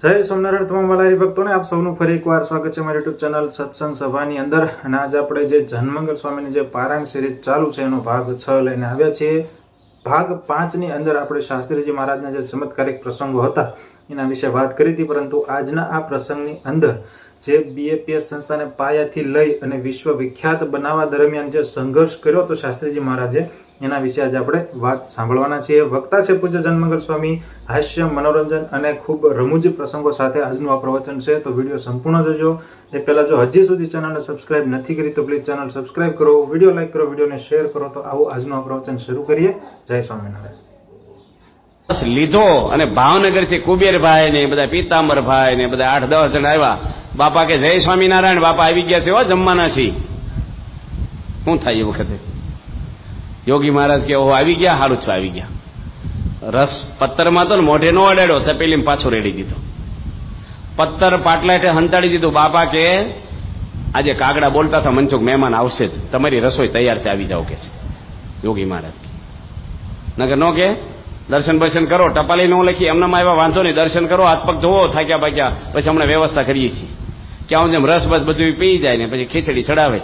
જય સોમનારાયણ તમામ વાલારી ભક્તોને આપ સૌનું ફરી એકવાર સ્વાગત છે મારી યુટ્યુબ ચેનલ સત્સંગ સભાની અંદર। અને આજે આપણે જે જન્મંગલ સ્વામીની જે પારાયણ સિરીઝ ચાલુ છે એનો ભાગ 6 લઈને આવ્યા છીએ। ભાગ 5 ની અંદર આપણે શાસ્ત્રીજી મહારાજના જે ચમત્કારિક પ્રસંગો હતા એના વિશે વાત કરી હતી, પરંતુ આજના આ પ્રસંગની અંદર જે બીએપીએસ સંસ્થાને પાયાથી લઈ અને વિશ્વ વિખ્યાત બનાવવા દરમિયાન જે સંઘર્ષ કર્યો તો શાસ્ત્રીજી મહારાજે, એના વિશે આજે આપણે વાત સાંભળવાના છીએ। વક્તા છે પૂજ્ય જન્મંગલ સ્વામી। હાસ્ય, મનોરંજન અને ખૂબ રમૂજી પ્રસંગો સાથે આજનું આ પ્રવચન છે, તો વિડીયો સંપૂર્ણ જોજો। એ પહેલાં જો હજી સુધી ચેનલને સબસ્ક્રાઇબ નથી કરી તો પ્લીઝ ચેનલ સબસ્ક્રાઇબ કરો, વિડીયો લાઇક કરો, વિડીયોને શેર કરો। તો આવો આજનું આ પ્રવચન શરૂ કરીએ। જય સ્વામિનારાયણ। લીધો અને ભાવનગરથી કુબેરભાઈ ને બધા પીતાંબરભાઈ ને બધા 8-10 જણ આવ્યા। બાપા કે જય સ્વામિનારાયણ, બાપા આવી ગયા છે, હો જમવાના છીએ। શું થાય એ વખતે? યોગી મહારાજ કે ઓહો આવી ગયા, સારું છે આવી ગયા। રસ પત્તરમાં તો મોઢે નો અડાડ્યો, તપેલીમાં પાછો રેડી દીધો, પત્તર પાટલાટે હંતાડી દીધું। બાપા કે આજે કાગડા બોલતા હતા મનસુખ મહેમાન આવશે જ, તમારી રસોઈ તૈયાર છે, આવી જાઓ કે છે યોગી મહારાજ। નગર નો કે દર્શન બર્શન કરો, ટપાલી નો લખી એમનામાં આવ્યા, વાંધો નહીં, દર્શન કરો, હાથ પગ ધોવો, થાક્યા પાક્યા, પછી હમણાં વ્યવસ્થા કરીએ છીએ। ક્યાં જેમ રસ બસ બધું પી જાય ને પછી ખીચડી ચડાવે।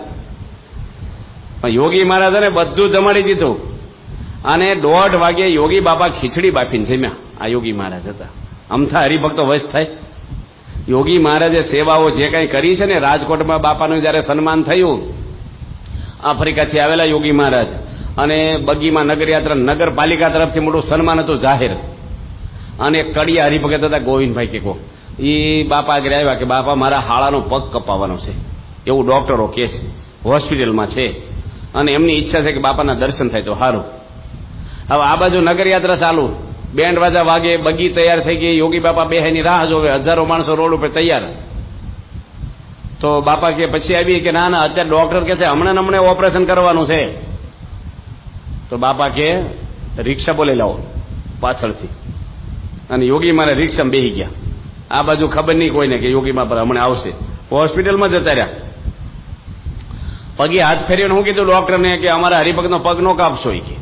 પણ યોગી મહારાજને બધું જમાડી દીધું અને 1:30 વાગે યોગી બાપા ખીચડી બાફીને જમ્યા। આ યોગી મહારાજ હતા। અમથા હરિભક્તો વશ થાય। યોગી મહારાજે સેવાઓ જે કંઈ કરી છે ને, રાજકોટમાં બાપાનું જયારે સન્માન થયું, આફ્રિકાથી આવેલા યોગી મહારાજ, અને બગીમાં નગરયાત્રા નગરપાલિકા તરફથી મોટું સન્માન હતું જાહેર, અને કડિયા હરિભગત હતા ગોવિંદભાઈ કેકો, એ બાપા આગળ આવ્યા કે બાપા મારા હાળાનો પગ કપાવવાનો છે, એવું ડોક્ટરો કહે છે, હોસ્પિટલમાં છે, અને એમની ઈચ્છા છે કે બાપાના દર્શન થાય તો સારું। હવે આ બાજુ નગરયાત્રા ચાલુ, બેન્ડ વાજા વાગે, બગી તૈયાર થઈ ગઈ, યોગી બાપા બેહાની રાહ જોવે, હજારો માણસો રોડ ઉપર તૈયાર। તો બાપા કે પછી આવી કે ના ના અત્યારે ડોક્ટર કે છે હમણાં ઓપરેશન કરવાનું છે। તો બાપા કે રિક્ષા બોલે લાવો પાછળથી, અને યોગી મારે રિક્ષામાં બેસી ગયા। આ બાજુ ખબર નહીં કોઈને કે યોગી બાપા હમણાં આવશે, હોસ્પિટલમાં જતા રહ્યા। પગે હાથ ફેરીને હું કીધું ડોક્ટરને કે અમારા હરિભક્તનો પગ નો કાપશો એ કે,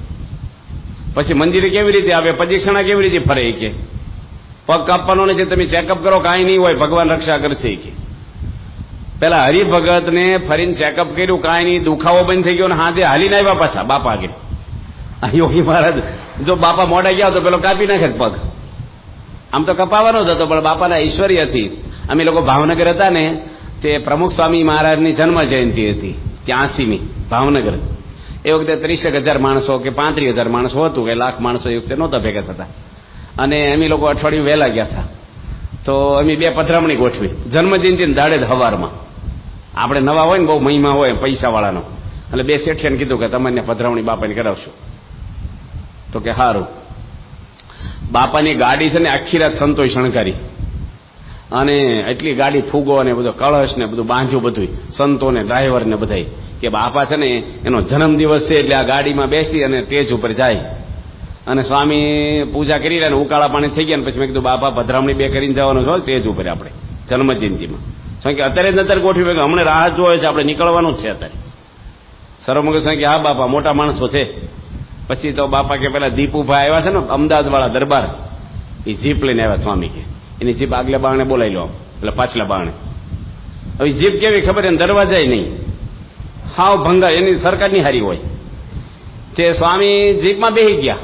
પછી મંદિરે કેવી રીતે આવે, પ્રદક્ષિણા કેવી રીતે ફરે એ કે, પગ કાપવાનો નથી, તમે ચેકઅપ કરો, કાંઈ નહીં હોય, ભગવાન રક્ષા કરશે એ કે। પેલા હરિભગતને ફરીને ચેકઅપ કર્યું, કાંઈ નહીં, દુખાવો બંધ થઈ ગયો, ને હાથે હાલીને આવ્યા પાછા બાપા આગળ। યોગી મહારાજ જો બાપા મોડા ગયા તો પેલો કાપી નાખે પગ, આમ તો કપાવાનો જ હતો, પણ બાપાના ઈશ્વરીયથી અમે લોકો ભાવનગર હતા ને, તે પ્રમુખ સ્વામી મહારાજની જન્મ જયંતિ હતી 83મી ભાવનગર। એ વખતે 30,000 માણસો કે 35,000 માણસો હતું, કે લાખ માણસો એ વખતે નહોતા ભેગા થતા, અને અમે લોકો અઠવાડિયું વહેલા ગયા હતા। તો અમે 2 પધરામણી ગોઠવી જન્મજયંતિ દાડે જ હવારમાં। આપણે નવા હોય ને બહુ મહિમા હોય પૈસાવાળાનો, એટલે 2 શેઠિયાને કીધું કે તમને પધરામણી બાપાની કરાવશું, તો કે સારું। બાપાની ગાડી છે ને આખી રાત સંતોષ શણગારી, અને એટલી ગાડી ફૂગો અને બધો કળશ ને બધું બાંધ્યું, બધું સંતો ને ડ્રાઈવર ને બધા, કે બાપા છે ને એનો જન્મદિવસ છે એટલે આ ગાડીમાં બેસી અને સ્ટેજ ઉપર જાય, અને સ્વામી પૂજા કરી રહ્યા, ઉકાળા પાણી થઈ ગયા, ને પછી મેં કીધું બાપા પધરામણી 2 કરીને જવાનું છો સ્ટેજ ઉપર આપણે જન્મજયંતિમાં। સ્વામી કે અત્યારે જ નતર ગોઠવી, કે હમણાં રાહ જોવે છે, આપણે નીકળવાનું જ છે અત્યારે। સર્વમંગલ સ્વામી કે હા બાપા મોટા માણસો છે। પછી તો બાપા કે પેલા દીપુભાઈ આવ્યા છે ને અમદાવાદ વાળા દરબાર, એ જીપ લઈને આવ્યા સ્વામી કે, એની જીપ આગલા બારણે બોલાવી લો, એટલે પાછલા બારણે। હવે જીપ કેવી ખબર, એને દરવાજા નહીં, હાવ ભંગાર, એની સરકારની હારી હોય। તે સ્વામી જીપમાં બેસી ગયા,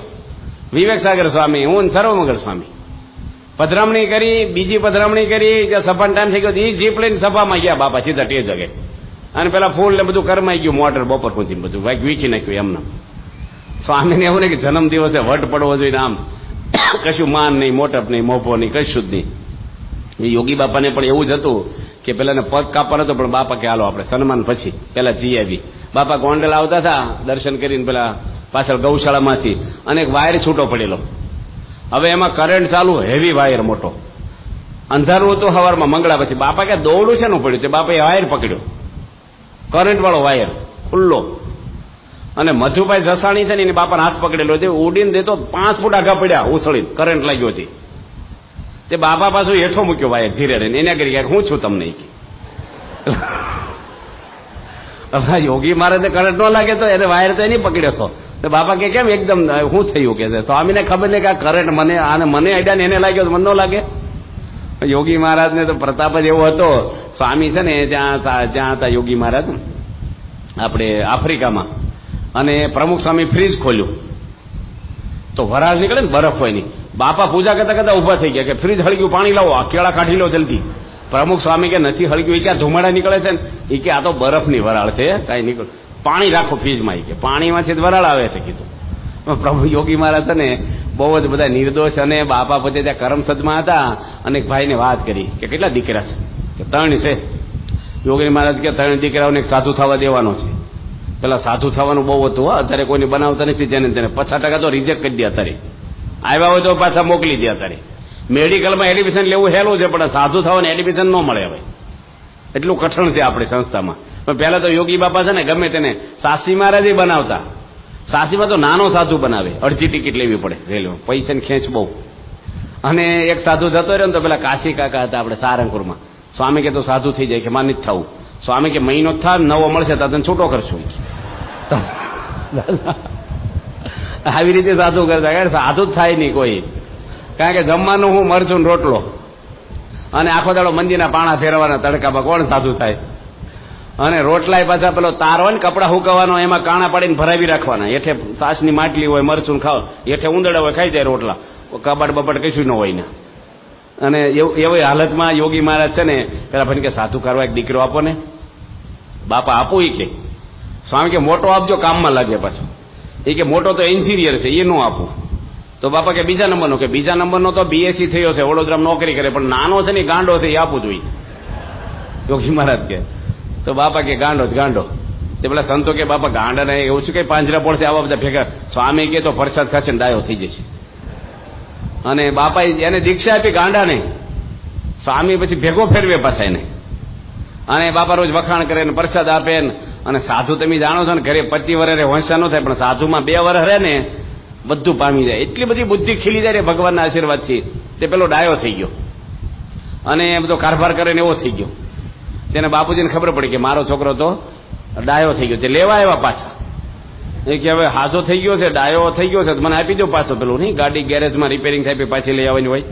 વિવેક સાગર સ્વામી, હું સર્વમંગલ સ્વામી, પધરામણી કરી, બીજી પધરામણી કરી, સભાનો ટાઈમ થઈ ગયો, એ જીપ લઈને સભામાં ગયા બાપા સીધા ટેજ જગે, અને પેલા ફૂલ ને બધું કરમાઈ ગયું, મોટર બપોર સુધી બધું વાઈક વીખી નાખ્યું એમને। સ્વામીને એવું નહીં કે જન્મદિવસે વટ પડવો જોઈએ, આમ કશું માન નહીં, મોટપ નહીં, મોભો નહીં, કશું જ નહીં। એ યોગી બાપાને પણ એવું જ હતું કે પેલાને પગ કાપવાનો હતો, પણ બાપા કે હાલો આપણે સન્માન પછી પેલા જી આવી। બાપા ગોંડલ આવતા હતા દર્શન કરીને પેલા પાછળ ગૌશાળામાંથી, અને એક વાયર છૂટો પડેલો, હવે એમાં કરંટ ચાલુ, હેવી વાયર મોટો, અંધારું હતું સવારમાં મંગળા પછી। બાપા કે દોડું છે નું પડ્યું, તે બાપાએ વાયર પકડ્યો, કરંટ વાળો વાયર ખુલ્લો, અને મધુભાઈ જસાણી છે ને એની બાપાને હાથ પકડેલો છે, ઉડીને દેતો 5 ફૂટ આગા પડ્યા ઉછળીને, કરંટ લાગ્યો હતી। તે બાપા પાછું હેઠો મૂક્યો વાયર ધીરે રહીને, એને કરી હું છું તમને યોગી મહારાજને કરંટ ન લાગે તો એને વાયર તો એની પકડ્યો છો, તો બાપા કે કેમ એકદમ શું થયું કે સ્વામીને ખબર નહીં કે આ કરંટ મને અડ્યા ને એને લાગ્યો, મને ન લાગે। યોગી મહારાજને તો પ્રતાપ જ એવો હતો. સ્વામી છે ને ત્યાં હતા યોગી મહારાજ આપણે આફ્રિકામાં, અને પ્રમુખ સ્વામી ફ્રીજ ખોલ્યું તો વરાળ નીકળે ને, બરફ હોય નહીં. બાપા પૂજા કરતા કરતા ઉભા થઈ ગયા કે ફ્રીજ હળગ્યું, પાણી લાવો, આ કેળા કાઢી લો જલ્દી. પ્રમુખ સ્વામી કે નથી હળગ્યું. એ ક્યાં ધુમાડા નીકળે છે ને? એ કે આ તો બરફની વરાળ છે, કાંઈ નીકળ, પાણી રાખો ફ્રીજમાં. એ કે પાણીમાંથી જ વરાળ આવે છે કીધું. પ્રભુ યોગી મહારાજ છે ને બહુ જ બધા નિર્દોષ, અને બાપા પોતે ત્યાં કરમસદમાં હતા, અને એક ભાઈને વાત કરી કે કેટલા દીકરા છે? કે 3 છે. યોગી મહારાજ કે 3 દીકરાઓને એક સાધુ થવા દેવાનો છે. પેલા સાધુ થવાનું બહુ હતું, અત્યારે કોઈને બનાવતા નથી, જેને તેને 50% તો રિજેક્ટ કરી દે. અત્યારે આવ્યા હોય તો પાછા મોકલી દે. અત્યારે મેડિકલમાં એડમિશન લેવું હેલું છે, પણ સાધુ થવાનું એડમિશન ન મળે હવે, એટલું કઠણ છે આપણી સંસ્થામાં. પણ પહેલા તો યોગી બાપા છે ને ગમે તેને સાસી મહારાજ બનાવતા. સાસીમાં તો નાનો સાધુ બનાવે, અડધી ટિકિટ લેવી પડે રેલવે, પૈસાની ખેંચ બહુ. અને એક સાધુ જતો રહ્યો ને તો પેલા કાશી કાકા હતા આપણે સારંગપુરમાં. સ્વામી કે તો સાધુ થઈ જાય, કે મારે નથી થવું. સ્વામી કે મહિનો થાય નવો મળશે તો તને છૂટો કરશું. આવી રીતે સાધુ કરતા, સાધુ જ થાય નહીં કોઈ, કારણ કે જમવાનું હું મરચું રોટલો, અને આખો દાડો મંદિરના પાણા ફેરવાના તડકામાં, કોણ સાધુ થાય? અને રોટલા પાછા પેલો તાર હોય ને કપડા હુકવવાનો, એમાં કાણા પાડીને ભરાવી રાખવાના. હેઠે સાસની માટલી હોય, મરચું ખાવ, હેઠે ઉંદરડા હોય, ખાઈ જાય રોટલા, કબાડ બબાડ કશું ન હોય ને. અને એવી હાલતમાં યોગી મહારાજ છે ને પેલા ભાઈ કે સાધુ કરવા એક દીકરો આપો ને. બાપા આપું? એ કે સ્વામી કે મોટો આપજો, કામમાં લાગે પાછો. એ કે મોટો તો એન્જિનિયર છે, એ ન આપું. તો બાપા કે બીજા નંબરનો? કે બીજા નંબરનો તો બીએસસી થયો છે, વડોદરામાં નોકરી કરે, પણ નાનો છે ને ગાંડો છે, એ આપવું જોઈએ. યોગી મહારાજ કે તો બાપા કે ગાંડો જ ગાંડો. તે પેલા સંતો કે બાપા ગાંડા ને એવું શું કઈ પાંજરા પડશે આવા બધા ભેગા? સ્વામી કે તો પ્રસાદ ખાશે ને ડાયો થઈ જશે. અને બાપા એને દીક્ષા આપી ગાંડા નહીં. સ્વામી પછી ભેગો ફેરવે પાછા એને, અને બાપા રોજ વખાણ કરે ને પ્રસાદ આપે ને. અને સાધુ તમે જાણો છો ને, ઘરે 25 વર્ષે હોંશા ન થાય, પણ સાધુમાં 2 વર્ષ રહે ને બધું પામી જાય. એટલી બધી બુદ્ધિ ખીલી જાય ભગવાનના આશીર્વાદથી. તે પેલો ડાયો થઈ ગયો, અને બધો કારભાર કરે ને એવો થઈ ગયો. તેને બાપુજીને ખબર પડી કે મારો છોકરો તો ડાયો થઈ ગયો. તે લેવા આવ્યા પાછા. એ કે હવે હાજો થઈ ગયો છે, ડાયો થઈ ગયો છે, મને આપી દો પાછો. પેલું નહીં ગાડી ગેરેજમાં રિપેરિંગ થાય પાછી લઈ આવવાની હોય.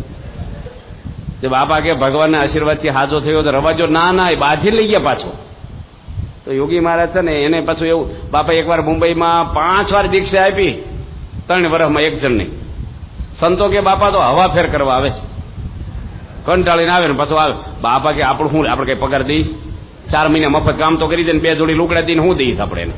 તે બાપા કે ભગવાનના આશીર્વાદથી હાજો થયો તો રવાજો? ના, એ બાજી લઈ ગયા પાછો. તો યોગી મહારાજ છે ને એને પાછું એવું, બાપા એકવાર મુંબઈમાં 5 વાર દીક્ષા આપી 3 વર્ષમાં એક જણને. સંતો કે બાપા તો હવા ફેર કરવા આવે છે, કંટાળીને આવે ને પાછું આવે. બાપા કે આપણું શું, આપણે કઈ પગાર દઈશ? 4 મહિના મફત કામ તો કરી દે ને 2 જોડી લુગડા દઈને હું દઈશ આપણે એને?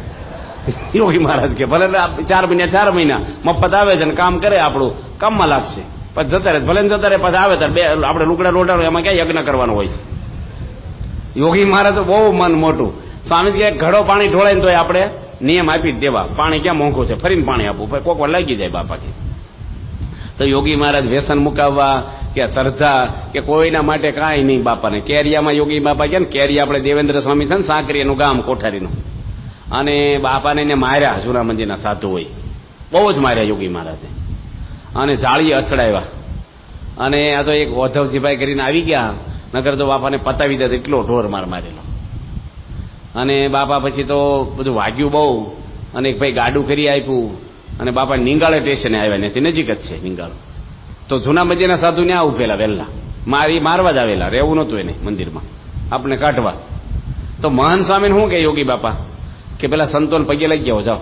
યોગી મહારાજ કે ભલે 4 મહિના મફત આવે છે ને કામ કરે, આપણું કામમાં લાગશે, પછી જતા રહે, ભલે જતા રહે, પછી આવે ત્યારે આપણે લુગડા લોટાડો, એમાં ક્યાં યજ્ઞ કરવાનો હોય છે? યોગી મહારાજ તો બહુ મન મોટું. સ્વામી કે ઘડો પાણી ઢોળાય ને તો આપણે નિયમ આપી જ દેવા, પાણી ક્યાં મોંઘું છે, ફરીને પાણી આપવું, કોક વાર લાગી જાય બાપાથી. તો યોગી મહારાજ વ્યસન મુકાવવા કે શ્રદ્ધા કે કોઈના માટે કાંઈ નહીં. બાપાને કેરિયામાં યોગી બાપા કે ને, કેરિયા આપણે દેવેન્દ્ર સ્વામી છે ને સાંકરીનું ગામ કોઠારીનું, અને બાપાને એને માર્યા, જૂના મંદિરના સાધુ હોય, બહુ જ માર્યા યોગી મહારાજે, અને જાળી અથડાવ્યા. અને આ તો એક ઓધવજીભાઈ કરીને આવી ગયા, નગર તો બાપાને પતાવી દે, એટલો ઢોર માર મારેલો. અને બાપા પછી તો બધું વાગ્યું બહુ, અને એક ભાઈ ગાડું કરી આપ્યું, અને બાપા નિંગાળે સ્ટેશને આવ્યા, નથી નજીક જ છે નિંગાળો. તો જૂના મંદિરના સાધુ ત્યાં ઉભેલા વહેલા, મારવા જ આવેલા, રહેવું નહોતું એને મંદિરમાં, આપણે કાઢવા. તો મહાન સ્વામીને શું કે યોગી બાપા કે પેલા સંતોને પગે લાગી ગયા જાઓ.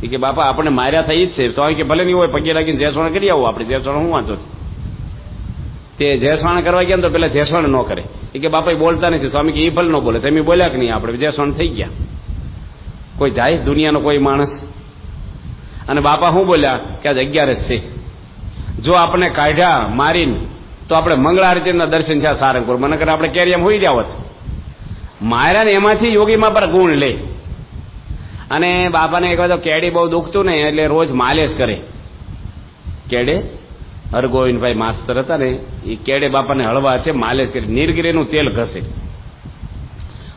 એ કે બાપા આપણે માર્યા થઈ જ છે. સ્વામી કે ભલે નહીં હોય, પગે લાગીને જેસવાણ કરી આવું, આપણે જેસવાણ શું વાંચો છે? તે જેસવાણ કરવા ગયા તો પેલા જેસવાણ ન કરે. એ કે બાપા બોલતા નથી. સ્વામી કે એ ભલે ન બોલે, તમે બોલ્યા કે નહીં, આપણે જેસવાણ થઈ ગયા. કોઈ જાય દુનિયાનો કોઈ માણસ? અને બાપા શું બોલ્યા કે આજ 11 છે, જો આપણે કાઢ્યા મારીને તો આપણે મંગળા આરતીના દર્શન થયા સારંગપુર, મને કરે આપણે કેરિયામાં હોઈ જાવત. માર્યા ને એમાંથી યોગીમાં પર ગુણ લે. અને બાપાને એક વાર તો કેડી બહુ દુખતું ને, એટલે રોજ માલિશ કરે. કેડે હરગોવિંદભાઈ માસ્તર હતા ને, એ કેડે બાપાને હળવા છે માલિશ કરી, નીલગીરીનું તેલ ઘસે.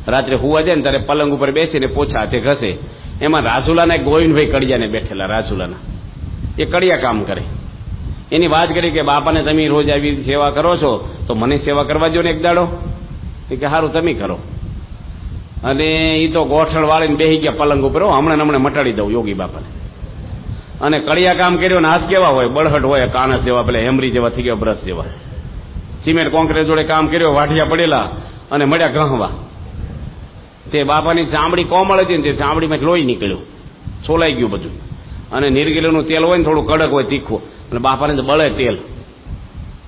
રાત્રે હુવા જાય ને ત્યારે પલંગ ઉપર બેસીને પોછા હાથે ઘસે. એમાં રાજુલાના એક ગોવિંદભાઈ કડિયાને બેઠેલા, રાજુલાના, એ કડિયા કામ કરે. એની વાત કરી કે બાપાને તમે રોજ આવી સેવા કરો છો, તો મને સેવા કરવા દો ને એક દાડો. એ કે સારું તમે કરો. અને એ તો ગોઠણ વાળીને બેસી ગયા પલંગ ઉપર, હમણાં મટાડી દઉં યોગી બાપાને. અને કડિયા કામ કર્યો ને હાથ કેવા હોય, બળહટ હોય, કાણસ જેવા, પેલા હેમરી જેવા થઈ ગયા, બ્રશ જેવા. સિમેન્ટ કોન્ક્રીટ જોડે કામ કર્યો, વાઢિયા પડેલા અને મળ્યા ગહવા. તે બાપાની ચામડી કોમળ હતી ને તે ચામડીમાં લોહી નીકળ્યું, છોલાઈ ગયું બધું. અને નીરગીલીનું તેલ હોય ને થોડું કડક હોય, તીખું, અને બાપાને તો બળે તેલ.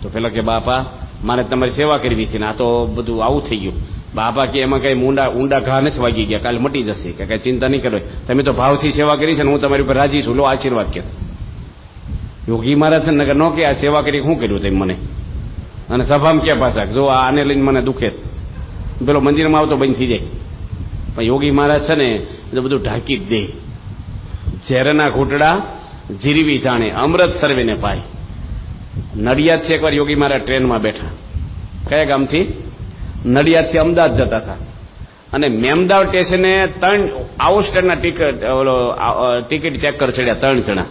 તો પેલા કે બાપા મારે તમારી સેવા કરવી છે ને આ તો બધું આવું થઈ ગયું. બાપા કે એમાં કઈ ઊંડા ઘા નથી વાગી ગયા, કાલે મટી જશે, કે કઈ ચિંતા નહીં કરો, તમે તો ભાવથી સેવા કરી છે ને હું તમારી ઉપર રાજી છું, લો આશીર્વાદ કે. યોગી મહારાજ ન કે આ સેવા કરી શું કર્યું તેમ મને, અને સભામાં ક્યાં પાછા જો આને લઈને મને દુખે, પેલો મંદિરમાં આવતો બંધ થઈ જાય. પણ યોગી મહારાજ છે ને એ બધું ઢાંકી જ દે. ઝેરના ઘૂંટડા જીરવી જાણે અમૃત સર્વેને પાય. નડિયાદથી એકવાર યોગી મહારાજ ટ્રેનમાં બેઠા, કયા ગામથી? નડિયાદથી અમદાવાદ જતા હતા. અને મેમદાવ સ્ટેશને 3 આઉટસ્ટેન્ડના ટિકિટ ચેક કરી ચડ્યા 3 જણા.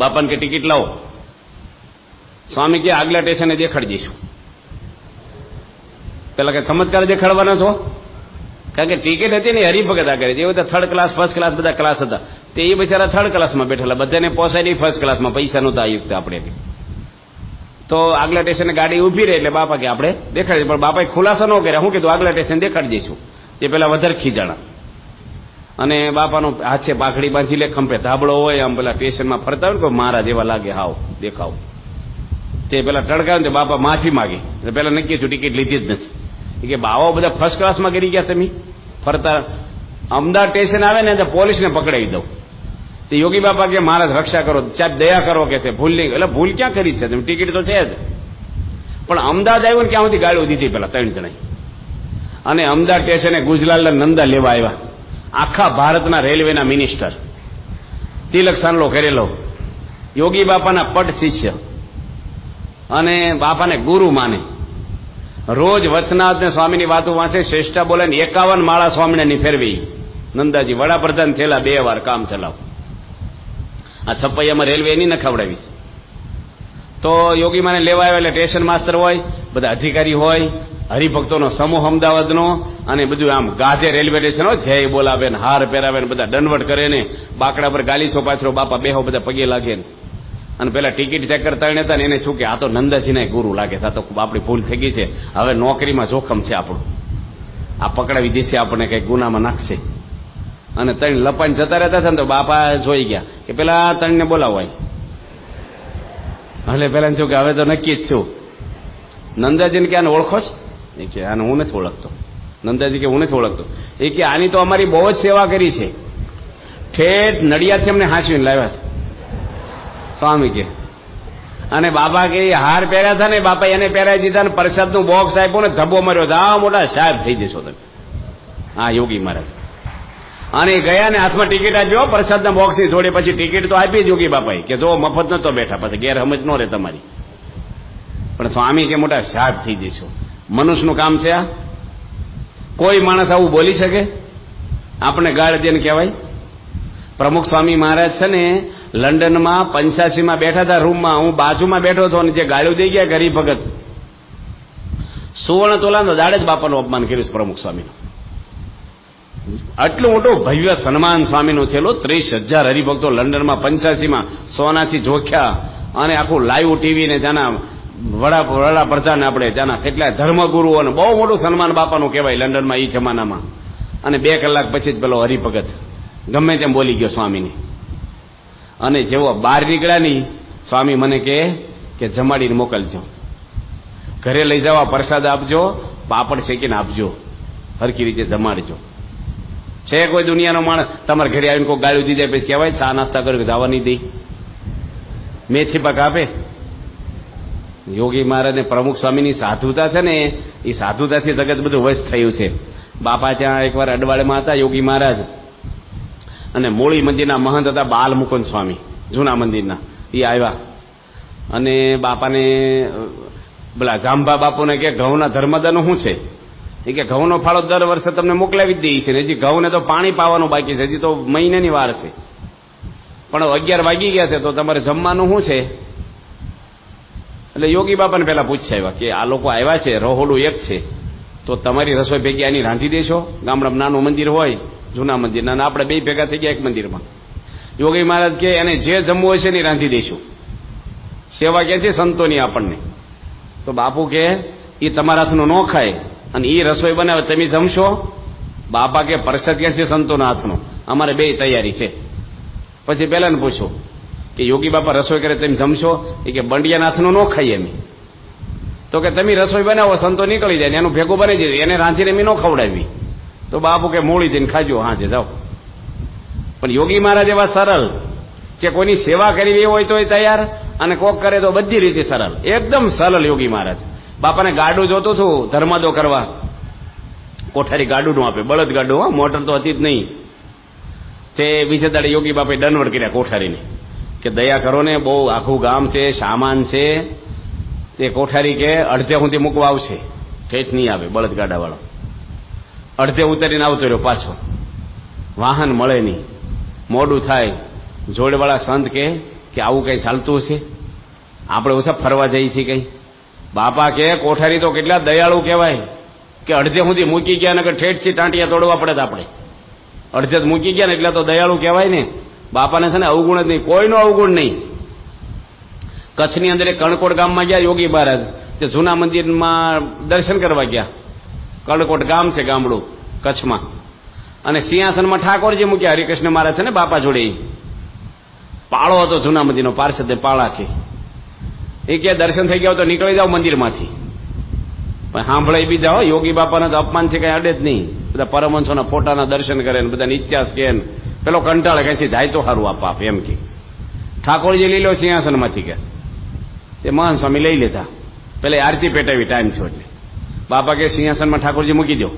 બાપાને કે ટિકિટ લાવો. સ્વામી કે આગલા સ્ટેશને દેખાડી દઈશું. પેલા કે ચમત્કાર દેખાડવાના છો? કારણ કે ટિકિટ હતી ને હરિભગત આગળ, જે બધા 3rd ક્લાસ ફર્સ્ટ ક્લાસ બધા ક્લાસ હતા, તે એ બિચારા 3rd ક્લાસમાં બેઠેલા, બધાને પહોંચાય નહીં ફર્સ્ટ ક્લાસમાં, પૈસા નહોતા આયુક્ત આપણે. તો આગલા સ્ટેશને ગાડી ઉભી રહી એટલે બાપા કે આપણે દેખાડી, પણ બાપાએ ખુલાસો ન કર્યા. હું કીધું આગલા સ્ટેશન દેખાડી દઈશું. તે પેલા વધારે ખીજાણા, અને બાપાનો હાથે પાઘડી બાંધી લે, ખંભે ધાબળો હોય, આમ પેલા સ્ટેશનમાં ફરતા હોય ને કોઈ મારા જેવા લાગે, હાવ દેખાવ. તે પેલા ટડકાવે ને બાપા માફી માગી. પેલા નક્કી છું ટિકિટ લીધી જ નથી. કે બાવા બધા ફર્સ્ટ ક્લાસમાં કરી ગયા તમે ફરતા. અમદાવાદ સ્ટેશન આવે ને તો પોલીસને પકડાવી દઉં. તે યોગી બાપા કે મહારાજ રક્ષા કરો, સાહેબ દયા કરો કે છે, ભૂલ નહીં. એટલે ભૂલ ક્યાં કરી છે, તમે ટિકિટ તો છે જ. પણ અમદાવાદ આવ્યું ને ક્યાં સુધી ગાળ્યો દીધી પેલા 3 જણા. અને અમદાવાદ સ્ટેશને ગુજલાલના નંદા લેવા આવ્યા, આખા ભારતના રેલવેના મિનિસ્ટર, તિલક સાંડલો કરેલો, યોગી બાપાના પટ શિષ્ય, અને બાપાને ગુરુ માને. રોજ વચનાથ ને સ્વામીની વાતો વાંચે, શ્રેષ્ઠા બોલે ને 51 માળા સ્વામિનારાયણની ફેરવી. નંદાજી વડાપ્રધાન થયેલા 2 વાર, કામ ચલાવ. આ છપૈયામાં રેલવે એની નખાવડાવી છે. તો યોગી માને લેવા આવ્યા એટલે સ્ટેશન માસ્ટર હોય, બધા અધિકારી હોય, હરિભક્તોનો સમૂહ અમદાવાદનો, અને બધું આમ ગાધે રેલવે સ્ટેશન હોય, જય બોલાવે ને હાર પહેરાવે ને બધા દંડવટ કરે ને બાકડા પર ગાલીસો પાછળ બાપા બેહો બધા પગે લાગે ને. અને પેલા ટિકિટ ચેક કરતા હતા ને એને શું કે આ તો નંદાજીના ગુરુ લાગે છે, આ તો આપણી ભૂલ થઈ ગઈ છે, હવે નોકરીમાં જોખમ છે આપણું, આ પકડાવી દેશે, આપણને કઈ ગુનામાં નાખશે. અને 3 લપાઈને જતા રહેતા હતા ને તો બાપા જોઈ ગયા કે પેલા 3 ને બોલાવાય. એટલે પેલા શું કે હવે તો નક્કી જ છું. નંદાજીને કે આને ઓળખો છો? એ કે આને હું નથી ઓળખતો. નંદાજી કે હું નથી ઓળખતો. એ કે આની તો અમારી બહુ જ સેવા કરી છે, ઠેઠ નડિયાદથી અમને હાંચવીને લાવ્યા છે સ્વામી કે. અને બાપા કે હાર પહેર્યા હતા ને બાપા એને પહેરાવી દીધા ને પ્રસાદનું બોક્સ આપ્યું ને ધબ્બો માર્યો, આ મોટા સાહેબ થઈ જશો તમે. હા યોગી મહારાજ. અને ગયા ને હાથમાં ટિકિટ આપ્યો પ્રસાદના બોક્સની જોડે. પછી ટિકિટ તો આપી જ યોગી બાપાએ કે જો મફત નતો બેઠા, પછી ગેરસમજ ન રહે તમારી. પણ સ્વામી કે મોટા સાહેબ થઈ જશો. મનુષ્યનું કામ છે આ? કોઈ માણસ આવું બોલી શકે? આપણે ગાળ દે ને કહેવાય. પ્રમુખ સ્વામી મહારાજ છે ને લંડનમાં 85માં બેઠા હતા રૂમમાં, હું બાજુમાં બેઠો હતો, અને જે ગાળ્યો દઈ ગયા ગરીબ ભગત, સુવર્ણ તોલાનો દાડે જ બાપાનું અપમાન કર્યું છે પ્રમુખ સ્વામીનું. આટલું મોટું ભવ્ય સન્માન સ્વામીનું થયેલું. 30,000 હરિભક્તો લંડનમાં 85માં સોનાથી જોખ્યા, અને આખું લાઈવ ટીવી ને ત્યાંના વડાપ્રધાન આપણે ત્યાંના કેટલા ધર્મગુરુઓ, અને બહુ મોટું સન્માન બાપાનું કહેવાય લંડનમાં એ જમાનામાં. અને 2 કલાક પછી જ પેલો હરિભગત ગમે તેમ બોલી ગયો સ્વામીને. અને જેવો બહાર નીકળ્યા નહીં, સ્વામી મને કે જમાડીને મોકલજો, ઘરે લઈ જવા પ્રસાદ આપજો, પાપડ શેકીને આપજો, હરખી રીતે જમાડજો. છે કોઈ દુનિયાનો માણસ તમારા ઘરે આવીને કોઈ ગાળ્યું દીધા પછી કહેવાય ચા નાસ્તા કર્યો જવા નહીં દઈ, મેથી પાક આપે? યોગી મહારાજ ને પ્રમુખ સ્વામીની સાધુતા છે ને, એ સાધુતાથી જગત બધું વશ થયું છે. બાપા ત્યાં એકવાર અડવાડમાં હતા યોગી મહારાજ, અને મૂળી મંદિરના મહંત હતા બાલમુકુંદ સ્વામી, જૂના મંદિરના. એ આવ્યા અને બાપાને પેલા જાંબા બાપુને કે ઘઉંના ધર્મદાનું શું છે? એ કે ઘઉંનો ફાળો દર વર્ષે તમને મોકલાવી જ દઈએ છે, હજી ઘઉંને તો પાણી પાવાનું બાકી છે, હજી તો મહિનાની વાર છે. પણ 11 વાગી ગયા છે, તો તમારે જમવાનું શું છે? એટલે યોગી બાપાને પેલા પૂછ્યા આવ્યા કે આ લોકો આવ્યા છે, રહોડું એક છે, તો તમારી રસોઈ ભેગી આની રાંધી દેશો? ગામડામાં નાનું મંદિર હોય, જૂના મંદિર, અને આપણે 2 ભેગા થઈ ગયા એક મંદિરમાં. યોગી મહારાજ કે એને જે જમવું હોય છે એની રાંધી દઈશું, સેવા ક્યાંથી સંતોની આપણને. તો બાપુ કે એ તમારા હાથનું ન ખાય અને એ રસોઈ બનાવે તમે જમશો? બાપા કે પ્રસાદ ક્યાં છે સંતોના હાથનો, અમારે બે તૈયારી છે. પછી પેલાને પૂછો કે યોગી બાપા રસોઈ કરે તમે જમશો? એ કે બંડિયાના હાથનું ન ખાઈએ અમે. તો કે તમે રસોઈ બનાવો, સંતો નીકળી જાય એનું ભેગું બની જાય, એને રાંધીને મેં ન ખવડાવી. તો બાપુ કે મોડી જઈને ખાજો, હાજે જાઓ. પણ યોગી મહારાજ એવા સરળ કે કોઈની સેવા કરવી હોય તો એ તૈયાર, અને કોક કરે તો બધી રીતે સરળ, એકદમ સરળ યોગી મહારાજ. બાપાને ગાડું જોતું હતું ધર્માદો કરવા, કોઠારી ગાડું નું આપે, બળદ ગાડું, મોટર તો હતી જ નહીં. તે બીજે દાડે યોગી બાપાએ દંડવટ કર્યા કોઠારીને કે દયા કરો ને, બહુ આખું ગામ છે, સામાન છે. તે કોઠારી કે અડધે સુધી મૂકવા આવશે, ઠેઠ નહીં આવે બળદ ગાડા વાળો. અડધે ઉતરીને આવતો રહ્યો પાછો, વાહન મળે નહીં, મોડું થાય. જોડવાળા સંત કે આવું કઈ ચાલતું હશે, આપણે ઓછા ફરવા જઈએ છીએ કઈ? બાપા કે કોઠારી તો કેટલા દયાળુ કહેવાય કે અડધે સુધી મૂકી ગયા, નકર ઠેઠથી ટાંટિયા તોડવા પડે આપણે. અડધે મૂકી ગયા ને એટલે તો દયાળુ કહેવાય ને. બાપાને છે ને અવગુણ જ નહીં, કોઈનો અવગુણ નહીં. કચ્છની અંદર એક કણકોટ ગામમાં ગયા યોગી મહારાજ, તે જૂના મંદિરમાં દર્શન કરવા ગયા. કણકોટ ગામ છે, ગામડું કચ્છમાં. અને સિંહાસનમાં ઠાકોરજી મૂક્યા, હરિકૃષ્ણ મહારાજ છે ને બાપા જોડે. પાળો હતો જૂના મંદિરનો, પાર્ષદ પાળા કે એ કે દર્શન થઈ ગયા તો નીકળી જાઓ મંદિરમાંથી. પણ સાંભળાઈ બી જાઓ, યોગી બાપાના તો અપમાન છે, કઈ અડે જ નહીં. બધા પરમહંસોના ફોટાના દર્શન કરે ને બધાને ઇતિહાસ કે પેલો કંટાળે કઈથી જાય તો સારું આપ એમ કે. ઠાકોરજી લઈ લો સિંહાસનમાંથી કે તે મહાન સ્વામી લઈ લેતા. પેલા આરતી પેટાવી ટાઈમ થયો એટલે બાપા કે સિંહાસનમાં ઠાકોરજી મૂકી દો.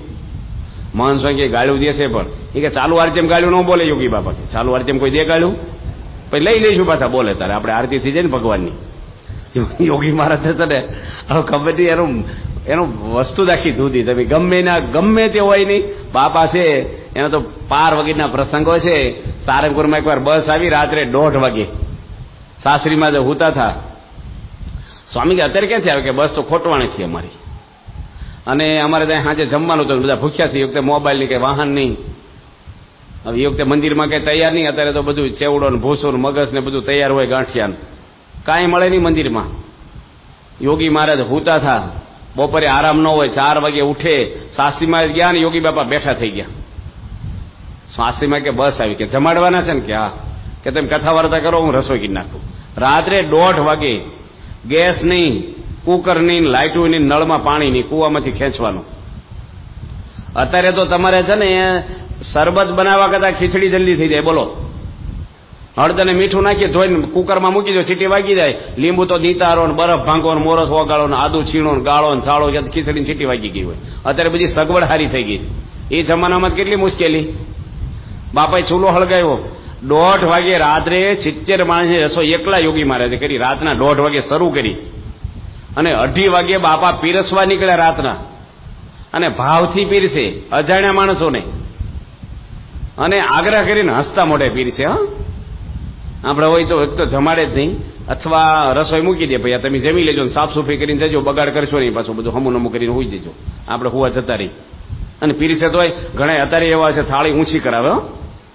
મહાન સ્વામી કે ગાળ્યું દેશે, પણ એ કે ચાલુ આરતી ગાળ્યું ન બોલે. યોગી બાપા કે ચાલુ આરતી કોઈ દે ગાળ્યું? પછી લઈ લઈશું પાછા બોલે તારે, આપણે આરતી થઈ જાય ને ભગવાનની. યોગી મહારાજ ને હવે ખબર નહીં, એનું વસ્તુ દાખી જુદી. તમે ગમે તે હોય નહીં, બાપા છે એનો તો પાર વગેરેના પ્રસંગો છે. સારંગપુરમાં એકવાર બસ આવી રાત્રે 1:30 વાગે, સાસરીમાં જ હુતા થા. સ્વામી કે અત્યારે ક્યાંથી આવે? કે બસ તો ખોટવાણીથી અમારી, અને અમારે ત્યાં સાંજે જમવાનું તો બધા ભૂખ્યા થઈ. વખતે મોબાઈલ ની કે વાહન નહીં, હવે એ વખતે મંદિરમાં કઈ તૈયાર નહીં. અત્યારે તો બધું ચેવડો ને ભૂસો ને મગજ ને બધું તૈયાર હોય, ગાંઠિયા કાંઈ મળે નહીં મંદિરમાં. યોગી મહારાજ હુતા થા, બપોરે આરામ ન હોય, 4 વાગે ઉઠે. શાસ્ત્રીમાં ગયા ને યોગી બાપા બેઠા થઈ ગયા. શાસ્ત્રીમાં કે બસ આવી, કે જમાડવાના છે ને? કે હા. કે તમે કથા વાર્તા કરો, હું રસોઈ કરી નાખું. રાત્રે 1:30 વાગે, ગેસ નહીં, કુકર નહીં, લાઇટું નહીં, નળમાં પાણી નહીં, કુવામાંથી ખેંચવાનું. અત્યારે તો તમારે છે ને શરબત બનાવવા કરતા ખીચડી જલ્દી થઈ જાય. બોલો, હળદર ને મીઠું નાખીએ, ધોઈને કુકરમાં મૂકી દો, સીટી વાગી જાય. લીંબુ તો દીતારો ને બરફ ભાંગો ને મોરસ વગાડો ને આદુ છીણો ને ગાળો ને સાળો, ખીચડીની સીટી વાગી ગઈ હોય. અત્યારે બધી સગવડ હારી થઈ ગઈ છે. એ જમાનામાં કેટલી મુશ્કેલી. બાપાએ ચૂલો હળગાવ્યો 1:30 વાગે રાત્રે. 70 માણસની રસોઈ એકલા યોગી મહારાજે કરી. રાતના 1:30 વાગે શરૂ કરી અને 2:30 વાગે બાપા પીરસવા નીકળ્યા રાતના. અને ભાવથી પીરસે અજાણ્યા માણસોને, અને આગ્રહ કરીને હસતા મોઢે પીરસે. હા, આપણે હોય તો એક તો જમાડે જ નહીં, અથવા રસોઈ મૂકી દે, ભાઈ તમે જમી લેજો, સાફ સફાઈ કરીને જજો, બગાડ કરશો નહીં, પાછું બધું હમું નમું કરીને હોઈ જજો, આપણે હુવા જતા રહી. અને પીરસે તો હોય ઘણા અત્યારે એવા છે, થાળી ઊંચી કરાવે,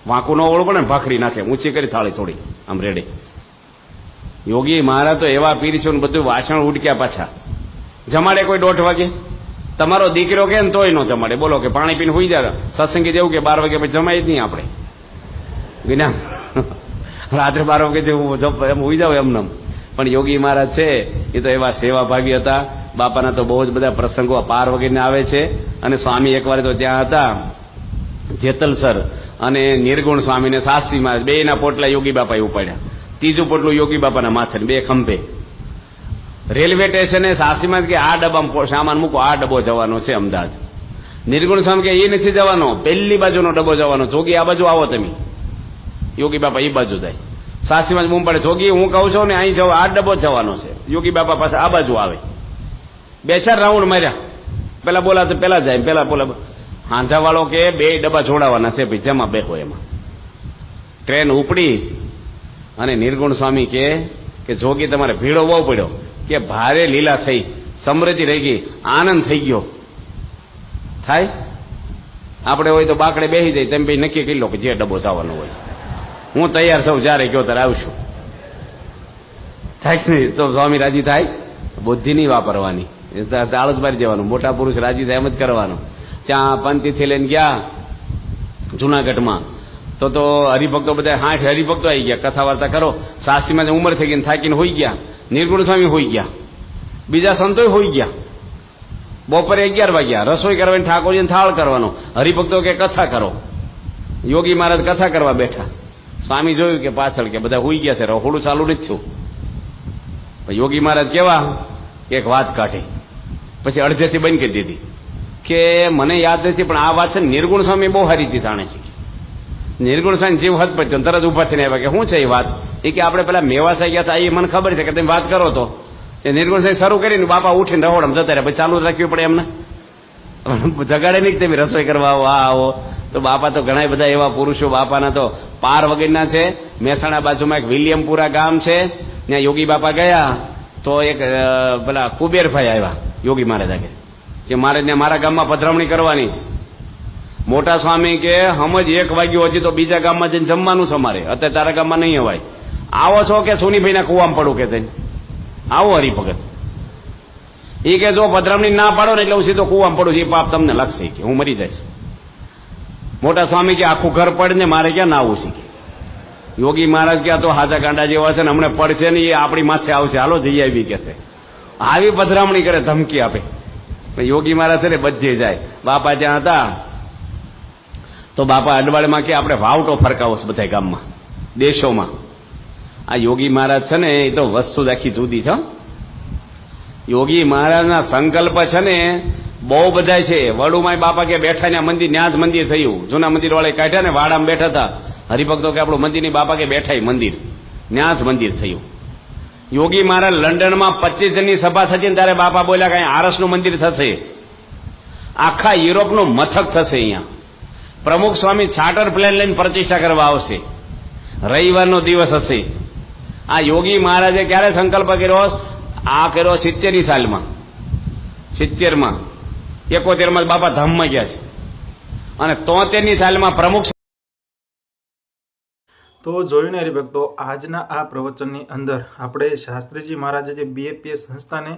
વાંકું ન ઓળું પડે ને, ભાખરી નાખે, ઊંચી કરી થાળી થોડી આમ રેડે. યોગી મહારાજ તો એવા પીરસ્યો ને બધું વાસણ ઉડક્યા પાછા. જમાડે કોઈ 1:30 વાગે? તમારો દીકરો કે તોય ન જમાડે. બોલો કે પાણી પીને હોઈ જાય. સત્સંગી જેવું કે 12 વાગે પછી જમાય જ નહીં આપણે વિના. રાત્રે 12 વાગે એમ હોઈ જાવ એમને. પણ યોગી મહારાજ છે એ તો એવા સેવાભાગી હતા. બાપાના તો બહુ જ બધા પ્રસંગો પાર વગેરે આવે છે. અને સ્વામી એકવાર તો ત્યાં હતા જેતલસર, અને નિર્ગુણ સ્વામીને શાસ્ત્રીમાં બેના પોટલા યોગી બાપાએ ઉપાડ્યા. ત્રીજું પોટલું યોગી બાપાના માથે, 2 ખંભે. રેલવે સ્ટેશને શાસ્ત્રીમાં કે આ ડબ્બામાં સામાન મૂકો, આ ડબ્બો જવાનો છે અમદાવાદ. નિર્ગુણ સ્વામી કે એ નથી જવાનો, પહેલી બાજુનો ડબ્બો જવાનો. જોગી આ બાજુ આવો તમે. યોગી બાપા એ બાજુ જાય. શાસ્ત્રીમાં બૂમ પડે, જોગી હું કહું છું ને અહીં જવો, આ ડબ્બો જવાનો છે. યોગી બાપા પાસે આ બાજુ આવે. 2-4 રાઉન્ડ માર્યા. પેલા બોલા તો પેલા જાય, પેલા બોલા. હાંધા વાળો કે 2 ડબ્બા જોડાવાના છે ભાઈ, જેમાં બેહો એમાં. ટ્રેન ઉપડી અને નિર્ગુણ સ્વામી કે જોગી તમારે ભીડો બહુ પડ્યો, કે ભારે લીલા થઈ, સમૃદ્ધિ રહી ગઈ, આનંદ થઈ ગયો. થાય આપણે હોય તો બાકડે બેસી જાય, તેમ ભાઈ નક્કી કરી લો કે જે ડબ્બો જવાનો હોય. હું તૈયાર થઉં, જ્યારે કયો ત્યારે આવશું. થાય કે નહીં? તો સ્વામી રાજી થાય. બુદ્ધિ નહીં વાપરવાની, તાળ જ મારી જવાનું. મોટા પુરુષ રાજી થાય એમ જ કરવાનું. ત્યાં પંથીથી લઈને ગયા જુનાગઢમાં તો હરિભક્તો બધા 60 હરિભક્તો આવી ગયા. કથા વાર્તા કરો, શાસ્ત્રીમાં ઉંમર થઈ ગઈ, થાકીને હોઈ ગયા. નિર્ગુણ સ્વામી હોઈ ગયા, બીજા સંતોય હોઈ ગયા. બપોરે 11 વાગ્યા રસોઈ કરવાની, ઠાકોરજીને થાળ કરવાનો. હરિભક્તો કે કથા કરો. યોગી મહારાજ કથા કરવા બેઠા. સ્વામી જોયું કે પાછળ કે બધા હોઈ ગયા છે, રહોડું ચાલુ નથી થયું. યોગી મહારાજ કેવા એક વાત કાઢી, પછી અડધેથી બંધ કરી દીધી કે મને યાદ નથી, પણ આ વાત છે નિર્ગુણ સ્વામી બહુ સારી રીતે જાણે છે. નિર્ગુણ સ્વામી જીવ હદ પડ્યો, તરત ઉભા થઈને આવ્યા કે શું છે એ વાત? એ કે આપણે પેલા મેવાસા ગયા હતા, એ મને ખબર છે કે તમે વાત કરો તો. એ નિર્ગુણ સ્વામી શરૂ કરીને બાપા ઉઠીને રહોડમ જતા રહ્યા, પછી ચાલુ રાખવી પડે એમને, જગાડે નહીં તમે રસોઈ કરવા આવો આ આવો. તો બાપા તો ઘણા બધા એવા પુરુષો બાપાના તો પાર વગરના છે. મહેસાણા બાજુમાં એક વિલિયમપુરા ગામ છે, ત્યાં યોગી બાપા ગયા તો એક પેલા કુબેરભાઈ આવ્યા યોગી મહારાજ આગળ કે મારે ત્યાં મારા ગામમાં પધરામણી કરવાની છે. મોટા સ્વામી કે સમજ 1 વાગ્યો, હજી તો બીજા ગામમાં જઈને જમવાનું છે અમારે, અત્યારે તારા ગામમાં નહીં અવાય. આવો છો કે સોનીભાઈના કુવામાં પડું કે થઈને આવો હરિભગત. એ કે જો પધરામણી ના પાડો ને એટલે હું સીધો કુવામાં પડું છું, એ પાપ તમને લાગશે કે હું મરી જઈશ. મોટા સ્વામી કે આખું ઘર પડે ને મારે ક્યાં નાવું છે? યોગી મહારાજ ક્યાં તો હાથા કાંડા જેવા છે ને, હમણે પડશે ને એ આપણી માથે આવશે, હાલો જઈ આવી કે છે. આવી પધરામણી કરે, ધમકી આપે. યોગી મહારાજ છે ને બચી જાય. બાપા ત્યાં હતા તો બાપા અડવાળમાં કે આપણે વાવટો ફરકાવો છે બધા ગામમાં દેશોમાં. આ યોગી મહારાજ છે ને એ તો વસ્તુ આખી જુદી છે. યોગી મહારાજના સંકલ્પ છે ને બહુ બધા છે. વડુમાં બાપા કે બેઠા ને મંદિર, ત્યાં જ મંદિર થયું. જૂના મંદિર વાળા કાઢ્યા ને વાડામાં બેઠા હતા હરિભક્તો કે આપણું મંદિરની બાપા કે બેઠા મંદિર, ત્યાં જ મંદિર થયું. યોગી મહારાજ લંડનમાં 25 જણની સભા થતી ને ત્યારે બાપા બોલ્યા કે આરસનું મંદિર થશે, આખા યુરોપનું મથક થશે. અહીંયા પ્રમુખ સ્વામી ચાર્ટર પ્લેન લઈને પ્રતિષ્ઠા કરવા આવશે, રવિવારનો દિવસ હશે. આ યોગી મહારાજે ક્યારે સંકલ્પ કર્યો? આ કર્યો 70ની સાલમાં, 70માં, 71માં બાપા ધામમાં ગયા છે, અને 73ની સાલમાં પ્રમુખ. તો જોઈને હરિભક્તો, આજના આ પ્રવચનની અંદર આપણે શાસ્ત્રીજી મહારાજે જે BAPS સંસ્થાને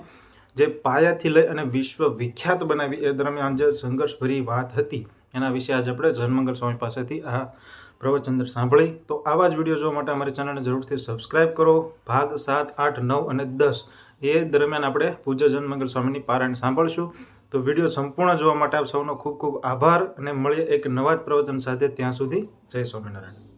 જે પાયાથી લઈ અને વિશ્વ વિખ્યાત બનાવી એ દરમિયાન જે સંઘર્ષભરી વાત હતી એના વિશે આજે આપણે જનમંગલ સ્વામી પાસેથી આ પ્રવચન સાંભળી. તો આવા જ વિડીયો જોવા માટે અમારી ચેનલને જરૂરથી સબસ્ક્રાઇબ કરો. ભાગ 7, 8, 9 અને 10 એ દરમિયાન આપણે પૂજ્ય જનમંગલ સ્વામીની પારાયણ સાંભળશું. તો વિડીયો સંપૂર્ણ જોવા માટે આપ સૌનો ખૂબ ખૂબ આભાર, અને મળીએ એક નવા જ પ્રવચન સાથે. ત્યાં સુધી જય સ્વામિનારાયણ.